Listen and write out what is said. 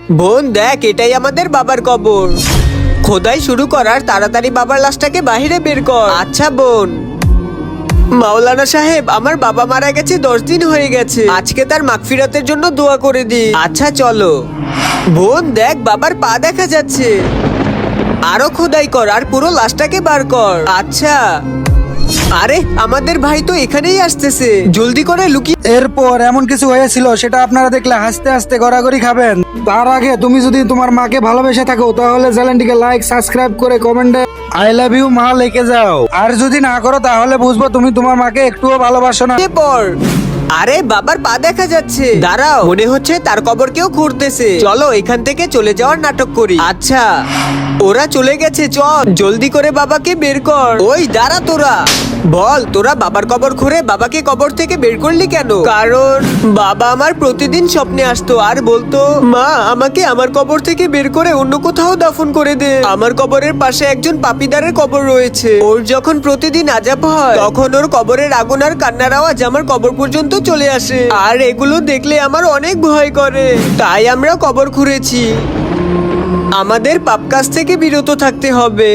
বোন দেখ, এটাই আমাদের বাবার কবর। খোদাই শুরু করার তাড়াতাড়ি বাবার লাশটাকে বাহিরে বের কর। আচ্ছা বোন। মাওলানা সাহেব, আমার বাবা মারা গেছে 10 দিন হয়ে গেছে। আজকে তার মাগফিরাতের জন্য দোয়া করে দি। আচ্ছা চলো। বোন দেখ, বাবার পা দেখা যাচ্ছে। আরো খোদাই কর আর পুরো লাশটাকে বার কর। আচ্ছা। আরে আমাদের ভাই তো এখানেই আসতেছে, জলদি করে লুকিয়ে। এরপর এমন কিছু হয়েছিল সেটা আপনারা দেখলে হাসতে হাসতে গড়াগড়ি খাবেন। তার আগে তুমি যদি তোমার মাকে ভালোবেসে থাকো তাহলে চ্যানেলটিকে লাইক, সাবস্ক্রাইব করে কমেন্টে আই লাভ ইউ মা লিখে যাও। আর যদি না করো তাহলে বুঝবো তুমি তোমার মাকে একটুও ভালোবাসো না। পর আরে বাবার পা দেখা যাচ্ছে। দাঁড়াও, মনে হচ্ছে তার কবর কেউ খুঁড়তেছে। চলো এখান থেকে চলে যাওয়ার নাটক করি। আচ্ছা, ওরা চলে গেছে, চল জলদি করে বাবাকে বের কর। ওই দাঁড়া, তোরা বল, তোরা বাবার কবর খুঁড়ে বাবাকে কবর থেকে বের করলি কেন? কারণ বাবা আমার প্রতিদিন স্বপ্নে আসতো আর বলতো, মা আমাকে আমার কবর থেকে বের করে অন্য কোথাও দাফন করে দে। আমার কবরের পাশে একজন পাপীদারের কবর রয়েছে। ওর যখন প্রতিদিন আযাব হয় তখন ওর কবরের আগুন আর কান্নার আওয়াজ আমার কবর পর্যন্ত চলে আসে। আর এগুলো দেখলে আমার অনেক ভয় করে। তাই আমরা কবর খুঁড়েছি। আমাদের পাপ কাজ থেকে বিরত থাকতে হবে।